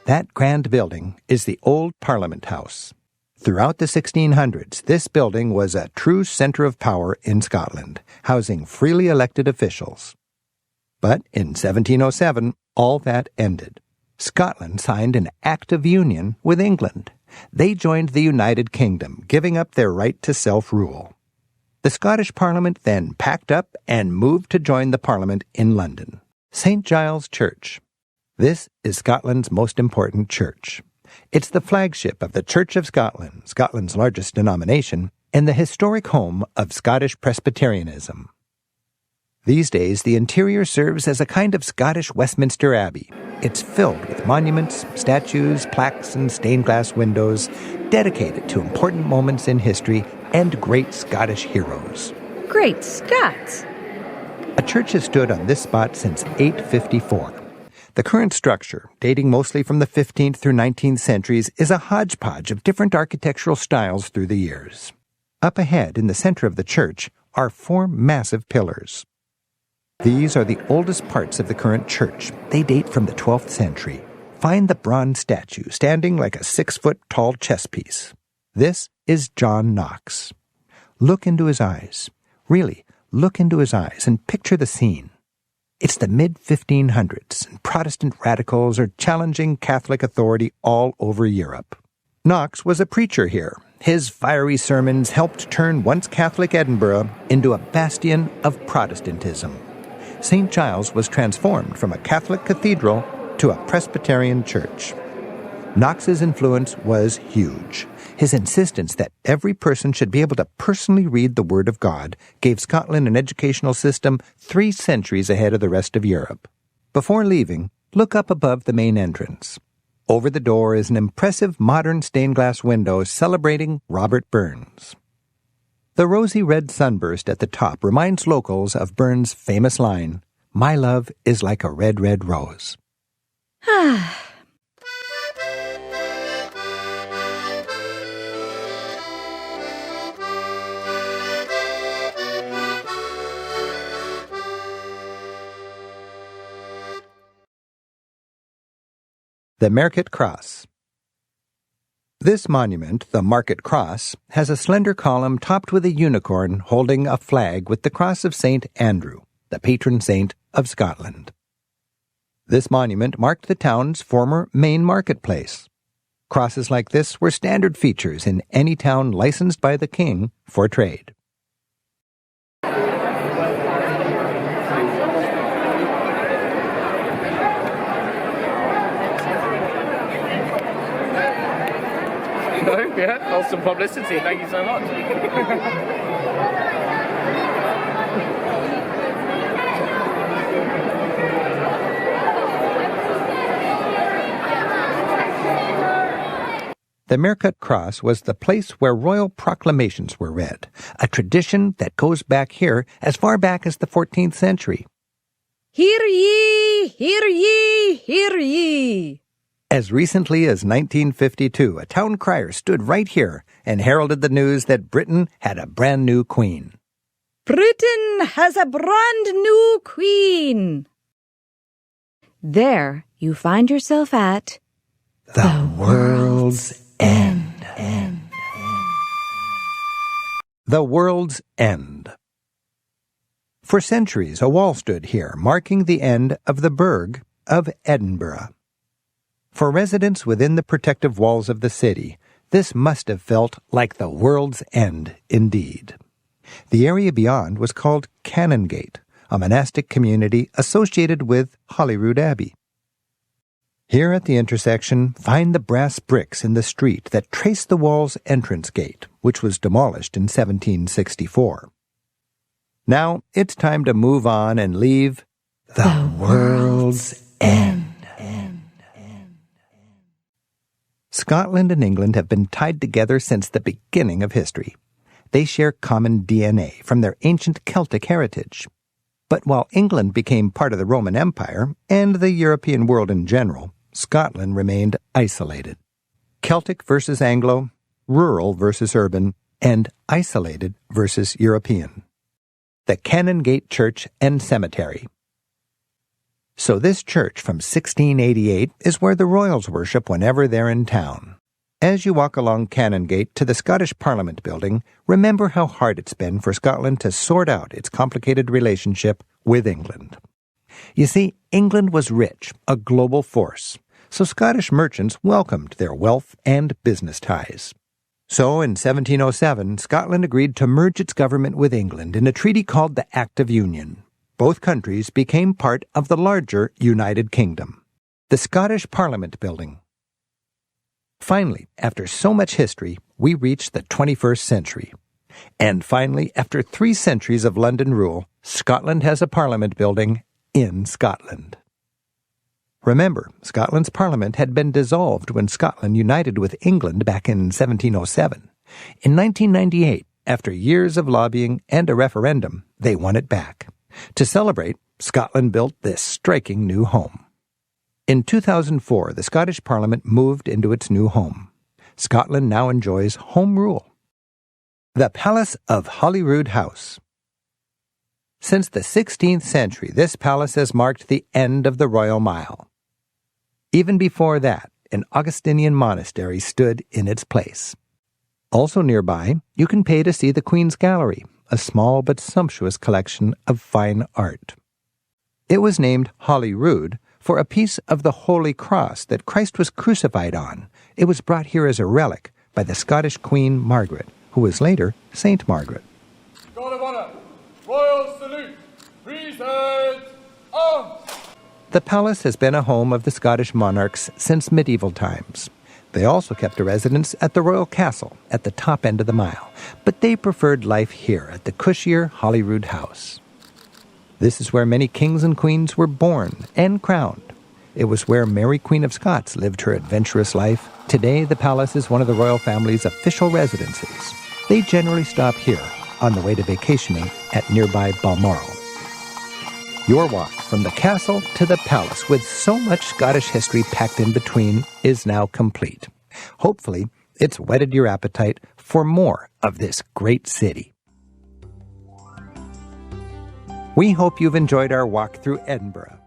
That grand building is the old Parliament House. Throughout the 1600s, this building was a true center of power in Scotland, housing freely elected officials. But in 1707, all that ended. Scotland signed an Act of Union with England. They joined the United Kingdom, giving up their right to self-rule. The Scottish Parliament then packed up and moved to join the Parliament in London. St. Giles Church. This is Scotland's most important church. It's the flagship of the Church of Scotland, Scotland's largest denomination, and the historic home of Scottish Presbyterianism. These days, the interior serves as a kind of Scottish Westminster Abbey. It's filled with monuments, statues, plaques, and stained glass windows dedicated to important moments in history and great Scottish heroes. Great Scots! A church has stood on this spot since 854. The current structure, dating mostly from the 15th through 19th centuries, is a hodgepodge of different architectural styles through the years. Up ahead, in the center of the church, are 4 massive pillars. These are the oldest parts of the current church. They date from the 12th century. Find the bronze statue standing like a 6-foot-tall chess piece. This is John Knox. Look into his eyes. Really, look into his eyes and picture the scene. It's the mid-1500s, and Protestant radicals are challenging Catholic authority all over Europe. Knox was a preacher here. His fiery sermons helped turn once Catholic Edinburgh into a bastion of Protestantism. St. Giles was transformed from a Catholic cathedral to a Presbyterian church. Knox's influence was huge. His insistence that every person should be able to personally read the Word of God gave Scotland an educational system 3 centuries ahead of the rest of Europe. Before leaving, look up above the main entrance. Over the door is an impressive modern stained glass window celebrating Robert Burns. The rosy red sunburst at the top reminds locals of Burns' famous line, "My love is like a red, red rose." The Mercat Cross. This monument, the Mercat Cross, has a slender column topped with a unicorn holding a flag with the cross of St. Andrew, the patron saint of Scotland. This monument marked the town's former main marketplace. Crosses like this were standard features in any town licensed by the king for trade. Yeah, awesome publicity. Thank you so much. The Mercat Cross was the place where royal proclamations were read, a tradition that goes back here as far back as the 14th century. Hear ye, hear ye, hear ye. As recently as 1952, a town crier stood right here and heralded the news that Britain had a brand new queen. Britain has a brand new queen. There you find yourself at the world's end. The world's end. For centuries, a wall stood here, marking the end of the burgh of Edinburgh. For residents within the protective walls of the city, this must have felt like the world's end indeed. The area beyond was called Cannongate, a monastic community associated with Holyrood Abbey. Here at the intersection, find the brass bricks in the street that trace the wall's entrance gate, which was demolished in 1764. Now it's time to move on and leave the world's end. Scotland and England have been tied together since the beginning of history. They share common DNA from their ancient Celtic heritage. But while England became part of the Roman Empire and the European world in general, Scotland remained isolated. Celtic versus Anglo, rural versus urban, and isolated versus European. The Cannongate Church and Cemetery. So this church from 1688 is where the royals worship whenever they're in town. As you walk along Cannongate to the Scottish Parliament building, remember how hard it's been for Scotland to sort out its complicated relationship with England. You see, England was rich, a global force, so Scottish merchants welcomed their wealth and business ties. So in 1707, Scotland agreed to merge its government with England in a treaty called the Act of Union. Both countries became part of the larger United Kingdom. The Scottish Parliament building. Finally, after so much history, we reach the 21st century. And finally, after 3 centuries of London rule, Scotland has a parliament building in Scotland. Remember, Scotland's parliament had been dissolved when Scotland united with England back in 1707. In 1998, after years of lobbying and a referendum, they won it back. To celebrate, Scotland built this striking new home. In 2004, the Scottish Parliament moved into its new home. Scotland now enjoys home rule. The Palace of Holyrood House. Since the 16th century, this palace has marked the end of the Royal Mile. Even before that, an Augustinian monastery stood in its place. Also nearby, you can pay to see the Queen's Gallery, a small but sumptuous collection of fine art. It was named Holyrood for a piece of the Holy Cross that Christ was crucified on. It was brought here as a relic by the Scottish Queen Margaret, who was later Saint Margaret. God of Honour, Royal Salute, Present, Arms! The palace has been a home of the Scottish monarchs since medieval times. They also kept a residence at the Royal Castle at the top end of the mile, but they preferred life here at the cushier Holyrood House. This is where many kings and queens were born and crowned. It was where Mary Queen of Scots lived her adventurous life. Today, the palace is one of the royal family's official residences. They generally stop here on the way to vacationing at nearby Balmoral. Your walk from the castle to the palace, with so much Scottish history packed in between, is now complete. Hopefully, it's whetted your appetite for more of this great city. We hope you've enjoyed our walk through Edinburgh.